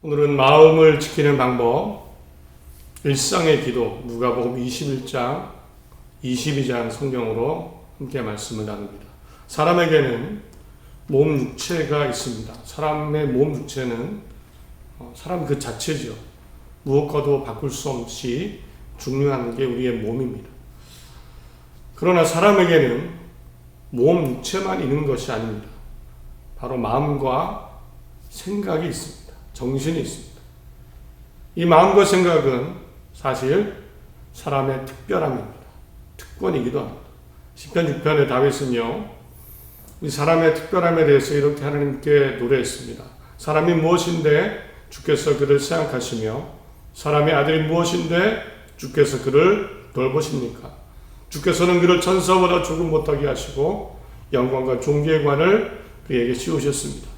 오늘은 마음을 지키는 방법, 일상의 기도, 누가복음 21장, 22장 성경으로 함께 말씀을 나눕니다. 사람에게는 몸 육체가 있습니다. 사람의 몸 육체는 사람 그 자체죠. 무엇과도 바꿀 수 없이 중요한 게 우리의 몸입니다. 그러나 사람에게는 몸 육체만 있는 것이 아닙니다. 바로 마음과 생각이 있습니다. 정신이 있습니다. 이 마음과 생각은 사실 사람의 특별함입니다. 특권이기도 합니다. 시편 6편의 다윗은요, 이 사람의 특별함에 대해서 이렇게 하나님께 노래했습니다. 사람이 무엇인데 주께서 그를 생각하시며 사람의 아들이 무엇인데 주께서 그를 돌보십니까? 주께서는 그를 천사보다 조금 못하게 하시고 영광과 존귀의 관을 그에게 씌우셨습니다.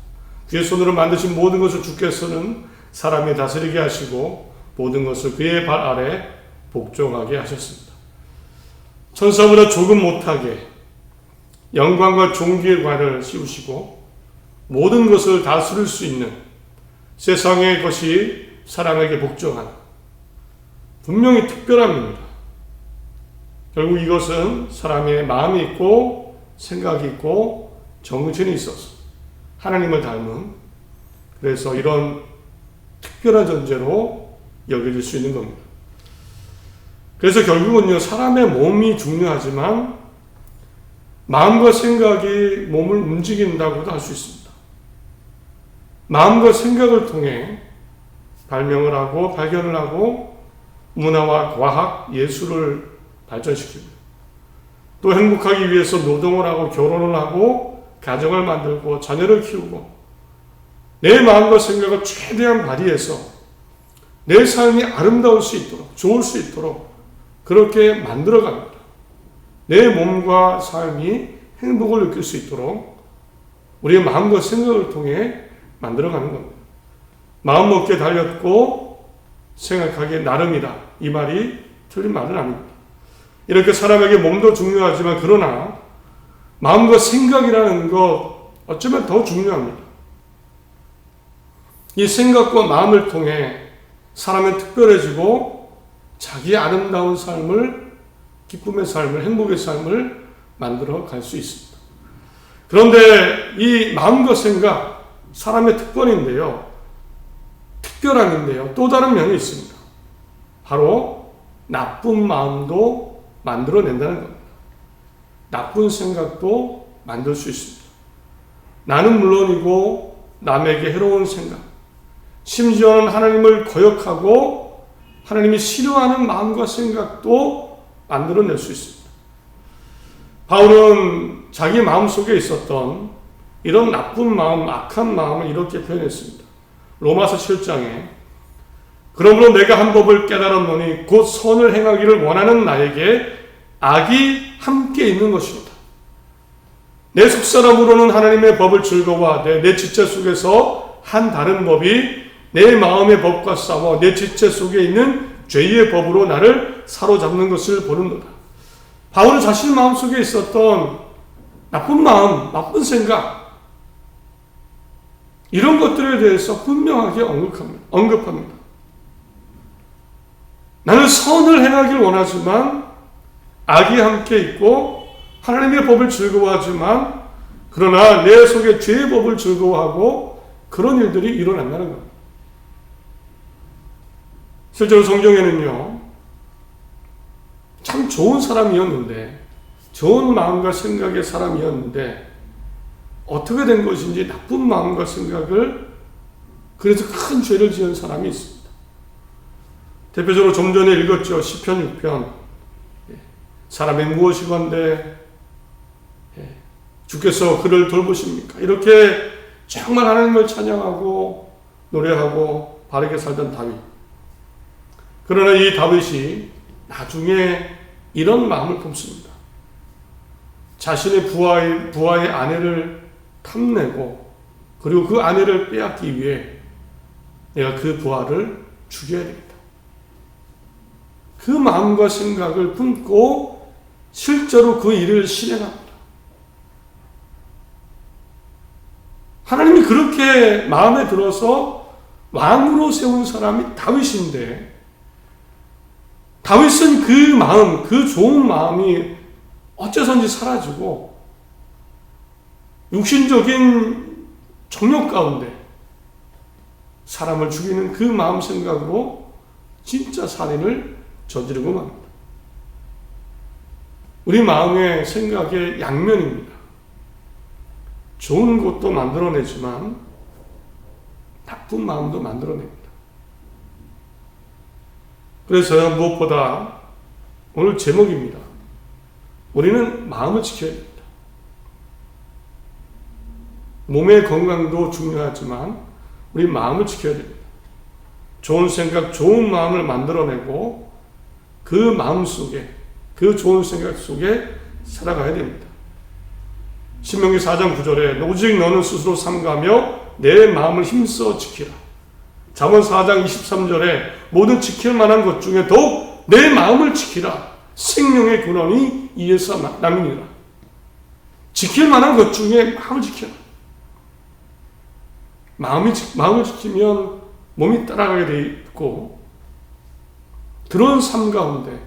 그의 손으로 만드신 모든 것을 주께서는 사람이 다스리게 하시고 모든 것을 그의 발 아래 복종하게 하셨습니다. 천사보다 조금 못하게 영광과 존귀의 관을 씌우시고 모든 것을 다스릴 수 있는 세상의 것이 사람에게 복종하는 분명히 특별함입니다. 결국 이것은 사람의 마음이 있고 생각이 있고 정신이 있어서 하나님을 닮은, 그래서 이런 특별한 존재로 여겨질 수 있는 겁니다. 그래서 결국은요, 사람의 몸이 중요하지만 마음과 생각이 몸을 움직인다고도 할 수 있습니다. 마음과 생각을 통해 발명을 하고 발견을 하고 문화와 과학, 예술을 발전시킵니다. 또 행복하기 위해서 노동을 하고 결혼을 하고 가정을 만들고 자녀를 키우고 내 마음과 생각을 최대한 발휘해서 내 삶이 아름다울 수 있도록, 좋을 수 있도록 그렇게 만들어갑니다. 내 몸과 삶이 행복을 느낄 수 있도록 우리의 마음과 생각을 통해 만들어가는 겁니다. 마음 먹기에 달렸고 생각하기에 나름이다. 이 말이 틀린 말은 아닙니다. 이렇게 사람에게 몸도 중요하지만 그러나 마음과 생각이라는 것 어쩌면 더 중요합니다. 이 생각과 마음을 통해 사람은 특별해지고 자기의 아름다운 삶을, 기쁨의 삶을, 행복의 삶을 만들어 갈 수 있습니다. 그런데 이 마음과 생각, 사람의 특권인데요, 특별함인데요, 또 다른 면이 있습니다. 바로 나쁜 마음도 만들어낸다는 겁니다. 나쁜 생각도 만들 수 있습니다. 나는 물론이고 남에게 해로운 생각, 심지어는 하나님을 거역하고 하나님이 싫어하는 마음과 생각도 만들어낼 수 있습니다. 바울은 자기 마음속에 있었던 이런 나쁜 마음, 악한 마음을 이렇게 표현했습니다. 로마서 7장에 그러므로 내가 한 법을 깨달았노니 곧 선을 행하기를 원하는 나에게 악이 함께 있는 것이로다. 내 속사람으로는 하나님의 법을 즐거워하되 내 지체 속에서 한 다른 법이 내 마음의 법과 싸워 내 지체 속에 있는 죄의 법으로 나를 사로잡는 것을 보는도다. 바울은 자신 마음속에 있었던 나쁜 마음, 나쁜 생각, 이런 것들에 대해서 분명하게 언급합니다. 나는 선을 행하길 원하지만 악이 함께 있고 하나님의 법을 즐거워하지만 그러나 내 속에 죄의 법을 즐거워하고 그런 일들이 일어난다는 겁니다. 실제로 성경에는요, 참 좋은 사람이었는데, 좋은 마음과 생각의 사람이었는데 어떻게 된 것인지 나쁜 마음과 생각을, 그래서 큰 죄를 지은 사람이 있습니다. 대표적으로 좀 전에 읽었죠. 시편 6편. 사람이 무엇이건데 주께서 그를 돌보십니까? 이렇게 정말 하나님을 찬양하고 노래하고 바르게 살던 다윗. 그러나 이 다윗이 나중에 이런 마음을 품습니다. 자신의 부하의 아내를 탐내고 그리고 그 아내를 빼앗기 위해 내가 그 부하를 죽여야 되겠다. 그 마음과 생각을 품고 실제로 그 일을 실행합니다. 하나님이 그렇게 마음에 들어서 왕으로 세운 사람이 다윗인데, 다윗은 그 마음, 그 좋은 마음이 어째서인지 사라지고 육신적인 정욕 가운데 사람을 죽이는 그 마음 생각으로 진짜 살인을 저지르고 맙니다. 우리 마음의 생각의 양면입니다. 좋은 것도 만들어내지만 나쁜 마음도 만들어냅니다. 그래서 무엇보다 오늘 제목입니다. 우리는 마음을 지켜야 됩니다. 몸의 건강도 중요하지만 우리 마음을 지켜야 됩니다. 좋은 생각, 좋은 마음을 만들어내고 그 마음 속에, 그 좋은 생각 속에 살아가야 됩니다. 신명기 4장 9절에 오직 너는 스스로 삼가며 내 마음을 힘써 지키라. 잠언 4장 23절에 모든 지킬 만한 것 중에 더욱 내 마음을 지키라. 생명의 근원이 이에서 남이니라. 지킬 만한 것 중에 마음을 지켜라. 마음을 지키면 몸이 따라가게 돼 있고, 그런 삶 가운데,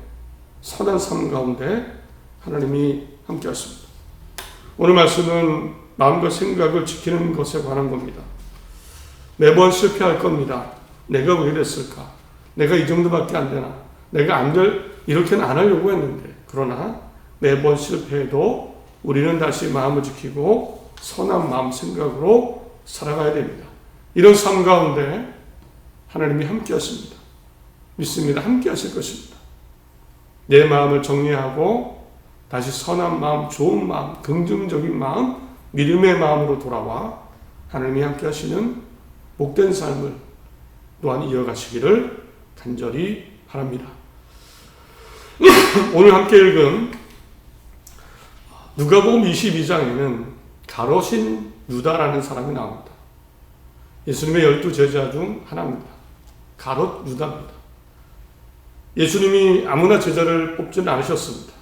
선한 삶 가운데 하나님이 함께 하십니다. 오늘 말씀은 마음과 생각을 지키는 것에 관한 겁니다. 매번 실패할 겁니다. 내가 왜 이랬을까? 내가 이 정도밖에 안 되나? 내가 이렇게는 안 하려고 했는데. 그러나 매번 실패해도 우리는 다시 마음을 지키고 선한 마음 생각으로 살아가야 됩니다. 이런 삶 가운데 하나님이 함께 하십니다. 믿습니다. 함께 하실 것입니다. 내 마음을 정리하고 다시 선한 마음, 좋은 마음, 긍정적인 마음, 믿음의 마음으로 돌아와 하나님이 함께 하시는 복된 삶을 또한 이어가시기를 간절히 바랍니다. 오늘 함께 읽은 누가복음 22장에는 가롯인 유다라는 사람이 나옵니다. 예수님의 12제자 중 하나입니다. 가롯 유다입니다. 예수님이 아무나 제자를 뽑지는 않으셨습니다.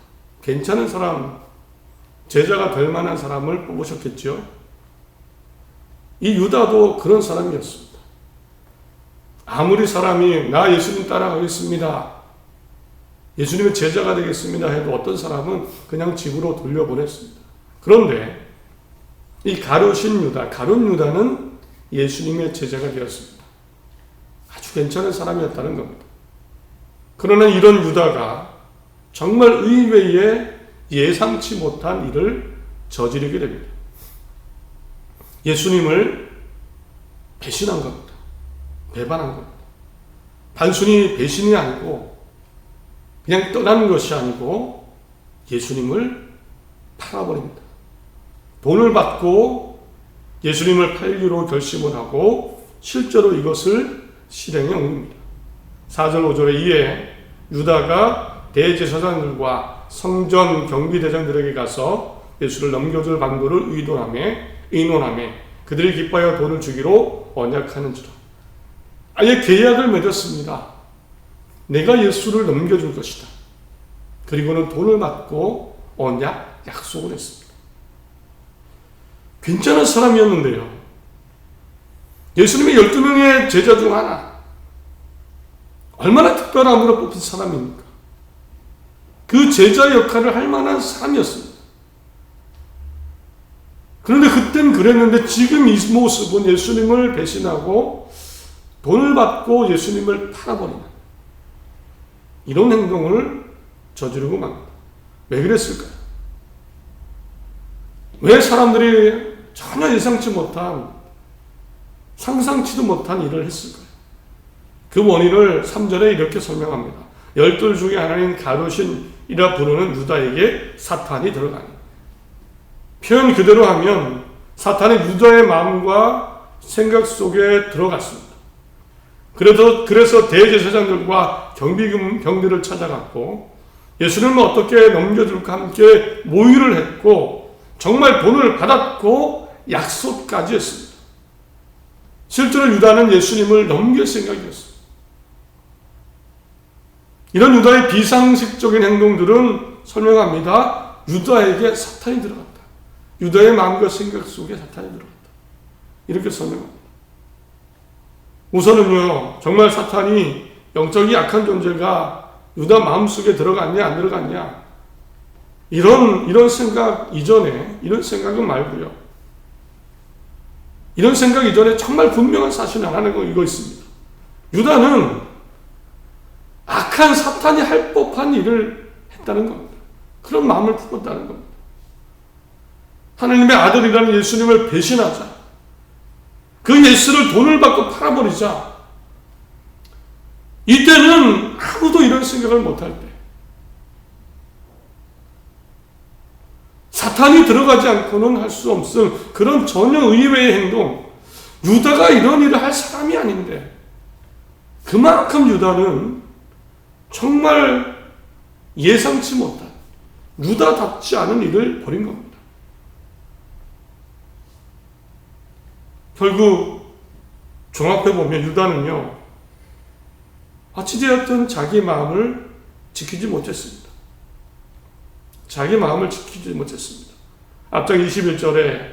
괜찮은 사람, 제자가 될 만한 사람을 뽑으셨겠죠. 이 유다도 그런 사람이었습니다. 아무리 사람이 나 예수님 따라가겠습니다, 예수님의 제자가 되겠습니다 해도 어떤 사람은 그냥 집으로 돌려보냈습니다. 그런데 이 가룟 유다는 예수님의 제자가 되었습니다. 아주 괜찮은 사람이었다는 겁니다. 그러나 이런 유다가 정말 의외의 예상치 못한 일을 저지르게 됩니다. 예수님을 배신한 겁니다. 배반한 겁니다. 단순히 배신이 아니고 그냥 떠나는 것이 아니고 예수님을 팔아버립니다. 돈을 받고 예수님을 팔기로 결심을 하고 실제로 이것을 실행에 옮깁니다. 4절 5절에 이에 유다가 대제사장들과 성전 경비대장들에게 가서 예수를 넘겨줄 방도를 의논하며 그들이 기뻐하여 돈을 주기로 언약하는지라. 아예 계약을 맺었습니다. 내가 예수를 넘겨줄 것이다. 그리고는 돈을 받고 약속을 했습니다. 괜찮은 사람이었는데요. 예수님의 12명의 제자 중 하나. 얼마나 특별함으로 뽑힌 사람입니까? 그 제자 역할을 할 만한 사람이었습니다. 그런데 그땐 그랬는데 지금 이 모습은 예수님을 배신하고 돈을 받고 예수님을 팔아버리는 이런 행동을 저지르고 맙니다. 왜 그랬을까요? 왜 사람들이 전혀 예상치 못한, 상상치도 못한 일을 했을까요? 그 원인을 3절에 이렇게 설명합니다. 12 중에 하나인 가룟이라 부르는 유다에게 사탄이 들어가니. 표현 그대로 하면 사탄이 유다의 마음과 생각 속에 들어갔습니다. 그래서 대제사장들과 경비병들을 찾아갔고 예수님을 어떻게 넘겨줄까 함께 모의를 했고 정말 돈을 받았고 약속까지 했습니다. 실제로 유다는 예수님을 넘길 생각이었습니다. 이런 유다의 비상식적인 행동들은 설명합니다. 유다에게 사탄이 들어갔다. 유다의 마음과 생각 속에 사탄이 들어갔다. 이렇게 설명합니다. 우선은요, 정말 사탄이 영적이 약한 존재가 유다 마음속에 들어갔냐 안 들어갔냐, 이런 생각 이전에, 이런 생각은 말고요, 이런 생각 이전에 정말 분명한 사실 하나는 이거 있습니다. 유다는 악한 사탄이 할 법한 일을 했다는 겁니다. 그런 마음을 품었다는 겁니다. 하나님의 아들이라는 예수님을 배신하자, 그 예수를 돈을 받고 팔아버리자, 이때는 아무도 이런 생각을 못할 때, 사탄이 들어가지 않고는 할 수 없음 그런 전혀 의외의 행동, 유다가 이런 일을 할 사람이 아닌데 그만큼 유다는 정말 예상치 못한, 유다답지 않은 일을 벌인 겁니다. 결국 종합해보면 유다는요, 어찌되었든 자기 마음을 지키지 못했습니다. 자기 마음을 지키지 못했습니다. 앞장 21절에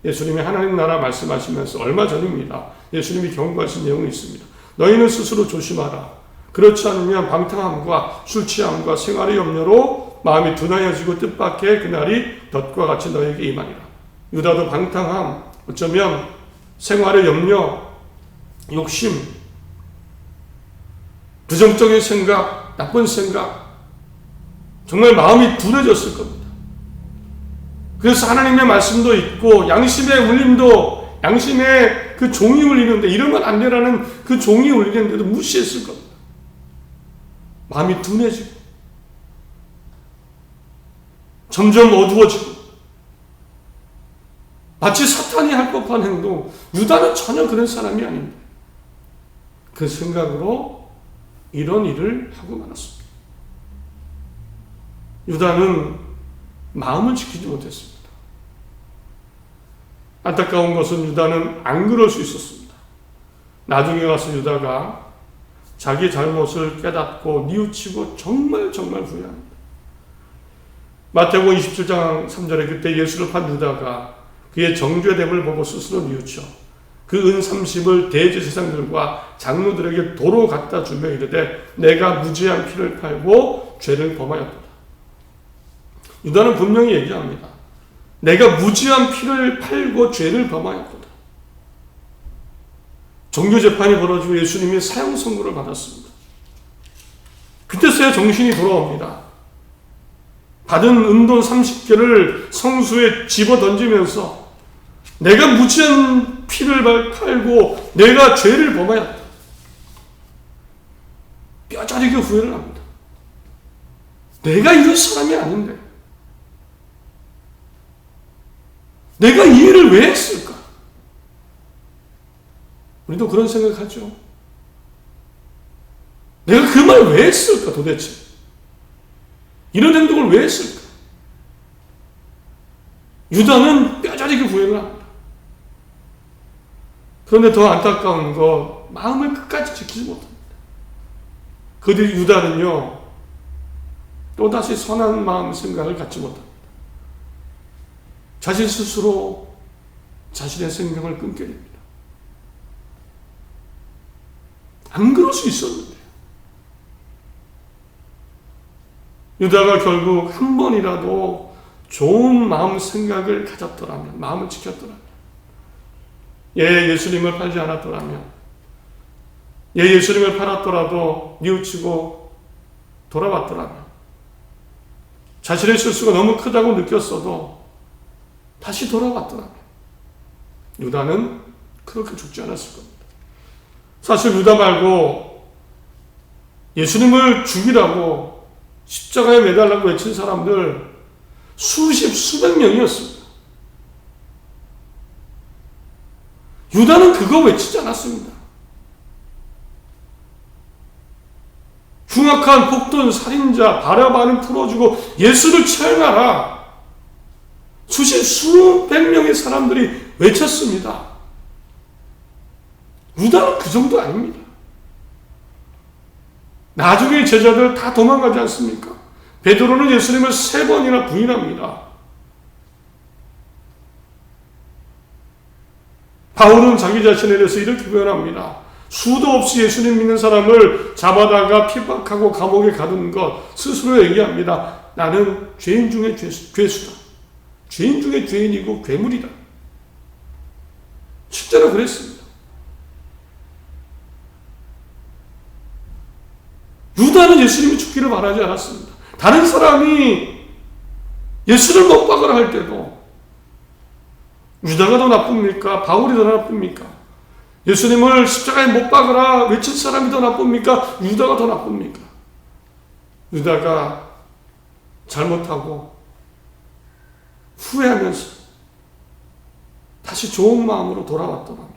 예수님이 하나님 나라 말씀하시면서 얼마 전입니다. 예수님이 경고하신 내용이 있습니다. 너희는 스스로 조심하라. 그렇지 않으면 방탕함과 술 취함과 생활의 염려로 마음이 둔하여지고 뜻밖의 그날이 덫과 같이 너에게 임하리라. 유다도 방탕함, 어쩌면 생활의 염려, 욕심, 부정적인 생각, 나쁜 생각, 정말 마음이 둔해졌을 겁니다. 그래서 하나님의 말씀도 있고 양심의 울림도, 양심의 그 종이 울리는데, 이러면 안 되라는 그 종이 울리는데도 무시했을 겁니다. 마음이 둔해지고 점점 어두워지고 마치 사탄이 할 법한 행동, 유다는 전혀 그런 사람이 아닙니다. 그 생각으로 이런 일을 하고 말았습니다. 유다는 마음을 지키지 못했습니다. 안타까운 것은 유다는 안 그럴 수 있었습니다. 나중에 가서 유다가 자기 잘못을 깨닫고 뉘우치고 정말 후회합니다. 마태복음 27장 3절에 그때 예수를 판 유다가 그의 정죄됨을 보고 스스로 뉘우쳐 그 은 30을 대제사장들과 장로들에게 도로 갖다 주며 이르되 내가 무죄한 피를 팔고 죄를 범하였도다. 유다는 분명히 얘기합니다. 내가 무죄한 피를 팔고 죄를 범하였도다. 종교재판이 벌어지고 예수님이 사형 선고를 받았습니다. 그때서야 정신이 돌아옵니다. 받은 은돈 30개를 성수에 집어 던지면서 내가 무죄한 피를 팔고 내가 죄를 범하였다. 뼈저리게 후회를 합니다. 내가 이런 사람이 아닌데 내가 이 일을 왜 했을까? 우리도 그런 생각하죠. 내가 그 말 왜 했을까 도대체? 이런 행동을 왜 했을까? 유다는 뼈저리게 후회를 합니다. 그런데 더 안타까운 거, 마음을 끝까지 지키지 못합니다. 그들 유다는요, 또다시 선한 마음 생각을 갖지 못합니다. 자신 스스로 자신의 생명을 끊게 됩니다. 안 그럴 수 있었는데 유다가 결국 한 번이라도 좋은 마음 생각을 가졌더라면, 마음을 지켰더라면, 예수님을 팔지 않았더라면, 예수님을 팔았더라도 뉘우치고 돌아왔더라면, 자신의 실수가 너무 크다고 느꼈어도 다시 돌아왔더라면 유다는 그렇게 죽지 않았을 겁니다. 사실 유다 말고 예수님을 죽이라고 십자가에 매달라고 외친 사람들 수백 명이었습니다. 유다는 그거 외치지 않았습니다. 흉악한 폭돈, 살인자, 바라바는 풀어주고 예수를 처형하라. 수백 명의 사람들이 외쳤습니다. 유다는 그 정도 아닙니다. 나중에 제자들 다 도망가지 않습니까? 베드로는 예수님을 3번이나 부인합니다. 바울은 자기 자신에 대해서 이렇게 표현합니다. 수도 없이 예수님 믿는 사람을 잡아다가 핍박하고 감옥에 가둔 것 스스로 얘기합니다. 나는 죄인 중에 죄수다. 죄인 중에 죄인이고 괴물이다. 실제로 그랬습니다. 유다는 예수님이 죽기를 바라지 않았습니다. 다른 사람이 예수를 못 박으라 할 때도 유다가 더 나쁩니까? 바울이 더 나쁩니까? 예수님을 십자가에 못 박으라 외칠 사람이 더 나쁩니까? 유다가 더 나쁩니까? 유다가 잘못하고 후회하면서 다시 좋은 마음으로 돌아왔더라면,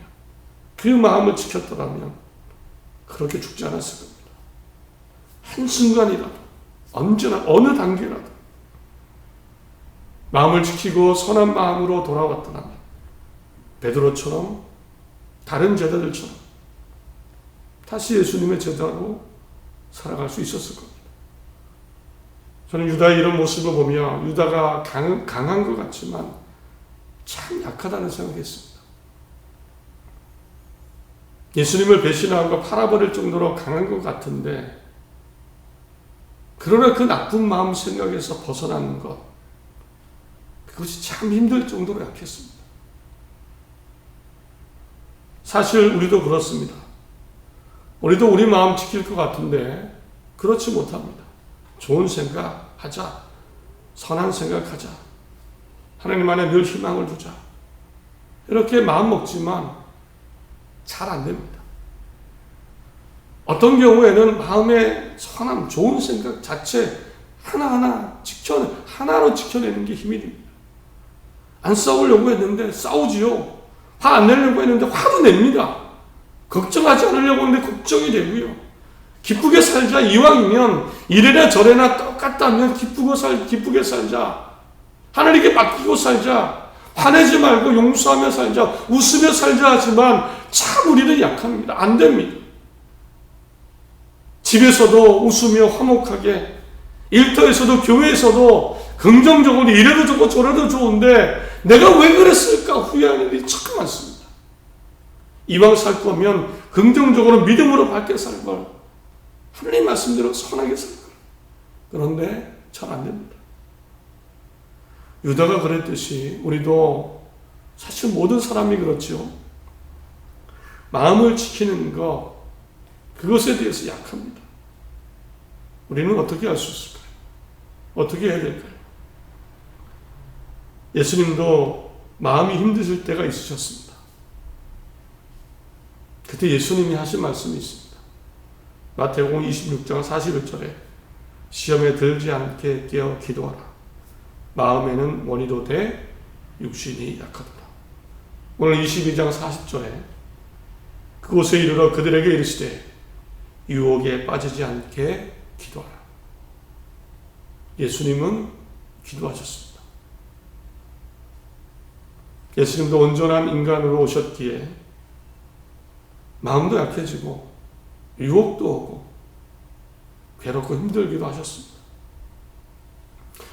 그 마음을 지켰더라면 그렇게 죽지 않았을 겁니다. 한순간이라도, 언제나 어느 단계라도 마음을 지키고 선한 마음으로 돌아왔더라면 베드로처럼 다른 제자들처럼 다시 예수님의 제자로 살아갈 수 있었을 겁니다. 저는 유다의 이런 모습을 보며 유다가 강한 것 같지만 참 약하다는 생각했습니다. 예수님을 배신하고 팔아버릴 정도로 강한 것 같은데, 그러나 그 나쁜 마음 생각에서 벗어나는 것, 그것이 참 힘들 정도로 약했습니다. 사실 우리도 그렇습니다. 우리도 우리 마음 지킬 것 같은데 그렇지 못합니다. 좋은 생각 하자. 선한 생각 하자. 하나님 안에 늘 희망을 두자. 이렇게 마음 먹지만 잘 안 됩니다. 어떤 경우에는 마음의 선함, 좋은 생각 자체 하나로 지켜내는 게 힘이 듭니다. 안 싸우려고 했는데 싸우지요. 화 안 내려고 했는데 화도 냅니다. 걱정하지 않으려고 했는데 걱정이 되고요. 기쁘게 살자. 이왕이면 이래나 저래나 똑같다면 기쁘게 살자. 하나님께 맡기고 살자. 화내지 말고 용서하며 살자. 웃으며 살자 하지만 참 우리는 약합니다. 안 됩니다. 집에서도 웃으며 화목하게, 일터에서도 교회에서도 긍정적으로 이래도 좋고 저래도 좋은데 내가 왜 그랬을까 후회하는 일이 참 많습니다. 이왕 살 거면 긍정적으로 믿음으로 밝게 살 걸, 하나님 말씀대로 선하게 살 걸. 그런데 잘 안 됩니다. 유다가 그랬듯이 우리도 사실 모든 사람이 그렇죠. 마음을 지키는 것, 그것에 대해서 약합니다. 우리는 어떻게 할 수 있을까요? 어떻게 해야 될까요? 예수님도 마음이 힘드실 때가 있으셨습니다. 그때 예수님이 하신 말씀이 있습니다. 마태복음 26장 41절에 시험에 들지 않게 깨어 기도하라. 마음에는 원이도 돼 육신이 약하도다. 오늘 22장 40절에 그곳에 이르러 그들에게 이르시되 유혹에 빠지지 않게 기도하라. 예수님은 기도하셨습니다. 예수님도 온전한 인간으로 오셨기에 마음도 약해지고 유혹도 오고 괴롭고 힘들기도 하셨습니다.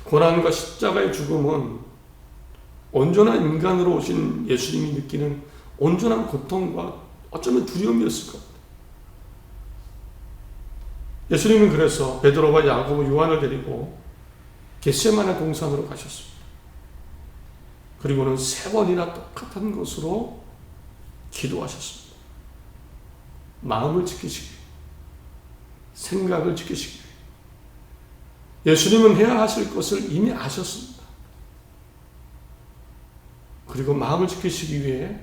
고난과 십자가의 죽음은 온전한 인간으로 오신 예수님이 느끼는 온전한 고통과 어쩌면 두려움이었을 겁니다. 예수님은 그래서 베드로와 야고보, 요한을 데리고 겟세마네 동산으로 가셨습니다. 그리고는 3번이나 똑같은 것으로 기도하셨습니다. 마음을 지키시기 위해, 생각을 지키시기 위해. 예수님은 해야 하실 것을 이미 아셨습니다. 그리고 마음을 지키시기 위해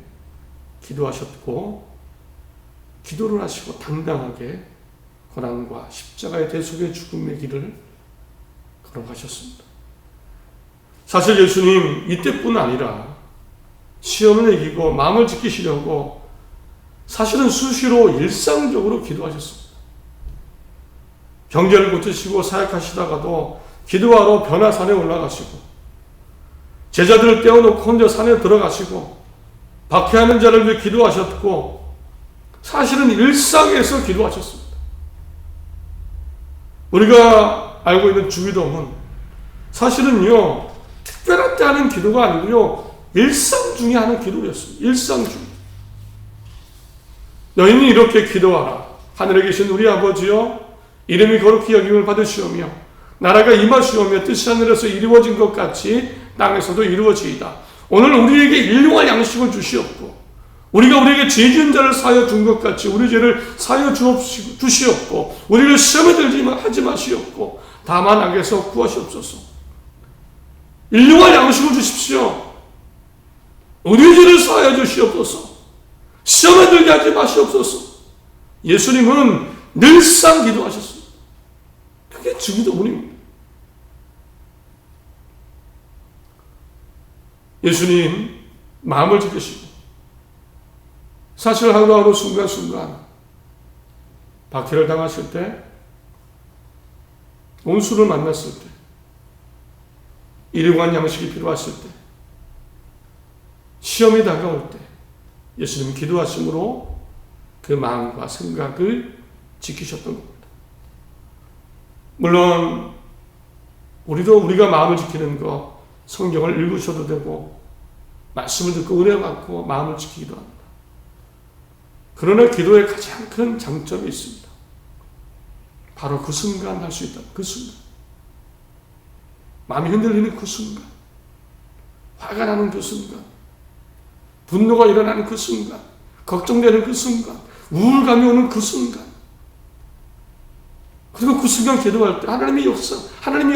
기도하셨고, 기도를 하시고 당당하게 고난과 십자가의 대속의 죽음의 길을 걸어가셨습니다. 사실 예수님 이때뿐 아니라 시험을 이기고 마음을 지키시려고 사실은 수시로 일상적으로 기도하셨습니다. 경제를 고치시고 사역하시다가도 기도하러 변화산에 올라가시고, 제자들을 떼어놓고 혼자 산에 들어가시고, 박해하는 자를 위해 기도하셨고, 사실은 일상에서 기도하셨습니다. 우리가 알고 있는 주기도문, 사실은요 특별할 때 하는 기도가 아니고요 일상 중에 하는 기도였습니다. 일상 중에. 너희는 이렇게 기도하라. 하늘에 계신 우리 아버지여, 이름이 거룩히 여김을 받으시오며 나라가 임하시오며 뜻이 하늘에서 이루어진 것 같이 땅에서도 이루어지이다. 오늘 우리에게 일용할 양식을 주시옵고 우리가 우리에게 죄 지은 자를 사하여 준 것 같이 우리 죄를 사하여 주시옵고 우리를 시험에 들지 하지 마시옵고 다만 악에서 구하시옵소서. 일용할 양식을 주십시오. 우리 죄를 사하여 주시옵소서. 시험에 들게 하지 마시옵소서. 예수님은 늘상 기도하셨습니다. 그게 주기도문입니다. 예수님 마음을 지키시고 사실 하루하루 순간순간 박해를 당하실 때, 온수를 만났을 때, 일용할 양식이 필요하실 때, 시험이 다가올 때 예수님은 기도하심으로 그 마음과 생각을 지키셨던 겁니다. 물론 우리도 우리가 마음을 지키는 것, 성경을 읽으셔도 되고 말씀을 듣고 은혜 받고 마음을 지키기도 합니다. 그러나 기도의 가장 큰 장점이 있습니다. 바로 그 순간 할 수 있다. 그 순간. 마음이 흔들리는 그 순간. 화가 나는 그 순간. 분노가 일어나는 그 순간. 걱정되는 그 순간. 우울감이 오는 그 순간. 그리고 그 순간 기도할 때 하나님이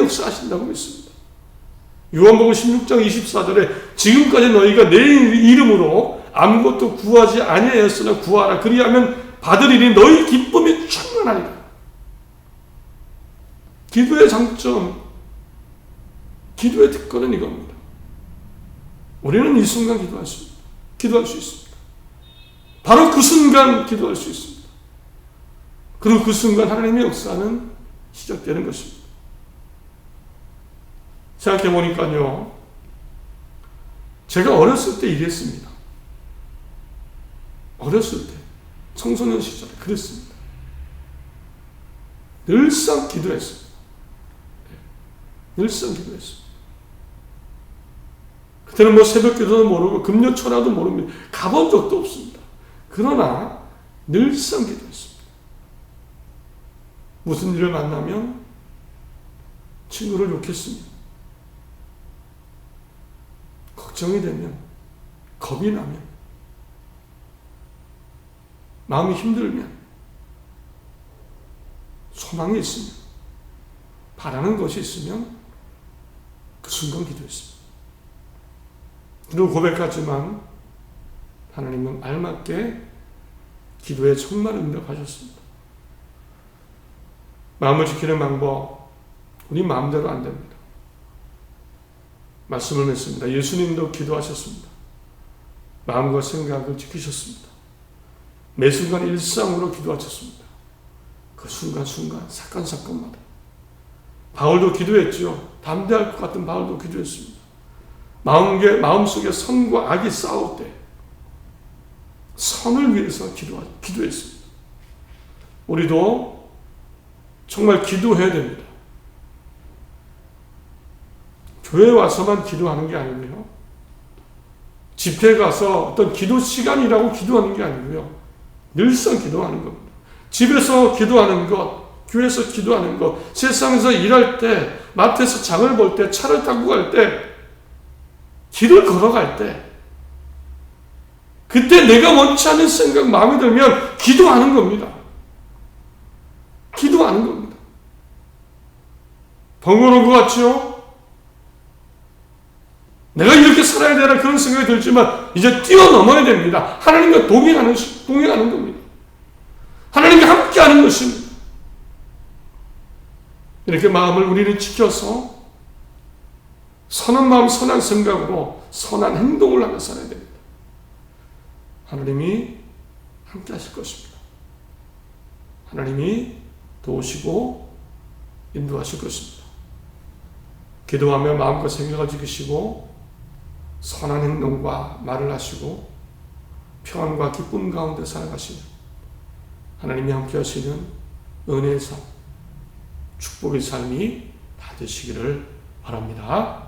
역사하신다고 믿습니다. 요한복음 16장 24절에 지금까지 너희가 내 이름으로 아무것도 구하지 아니하였으나 구하라. 그리하면 받으리니 너희 기쁨이 충만하리라. 기도의 장점, 기도의 특권은 이겁니다. 우리는 이 순간 기도할 수 있습니다. 바로 그 순간 기도할 수 있습니다. 그리고 그 순간 하나님의 역사는 시작되는 것입니다. 생각해 보니까요, 제가 어렸을 때 이랬습니다. 어렸을 때, 청소년 시절에 그랬습니다. 늘상 기도했습니다. 늘상 기도했습니다. 그때는 뭐 새벽 기도도 모르고 금요초라도 모릅니다. 가본 적도 없습니다. 그러나 늘상 기도했습니다. 무슨 일을 만나면 친구를 욕했습니다. 걱정이 되면, 겁이 나면, 마음이 힘들면, 소망이 있으면, 바라는 것이 있으면 그 순간 기도했습니다. 그리고 고백하지만 하나님은 알맞게 기도에 정말 응답하셨습니다. 마음을 지키는 방법, 우리 마음대로 안 됩니다. 말씀을 맺습니다. 예수님도 기도하셨습니다. 마음과 생각을 지키셨습니다. 매 순간 일상으로 기도하셨습니다. 그 순간순간, 사건마다. 바울도 기도했죠. 담대할 것 같은 바울도 기도했습니다. 마음속에 선과 악이 싸울 때 선을 위해서 기도했습니다. 우리도 정말 기도해야 됩니다. 교회에 와서만 기도하는 게 아니고요. 집회 가서 어떤 기도 시간이라고 기도하는 게 아니고요. 늘상 기도하는 겁니다. 집에서 기도하는 것, 교회에서 기도하는 것, 세상에서 일할 때, 마트에서 장을 볼 때, 차를 타고 갈 때, 길을 걸어갈 때, 그때 내가 원치 않는 생각 마음에 들면 기도하는 겁니다. 기도하는 겁니다. 번거로운 것 같죠? 내가 이렇게 살아야 되나 그런 생각이 들지만 이제 뛰어넘어야 됩니다. 하나님과 동행하는 겁니다. 하나님과 함께하는 것입니다. 이렇게 마음을 우리는 지켜서 선한 마음, 선한 생각으로 선한 행동을 하며 살아야 됩니다. 하나님이 함께 하실 것입니다. 하나님이 도우시고 인도하실 것입니다. 기도하며 마음과 생각을 지키시고 선한 행동과 말을 하시고 평안과 기쁨 가운데 살아가시는 하나님이 함께 하시는 은혜의 삶, 축복의 삶이 다 되시기를 바랍니다.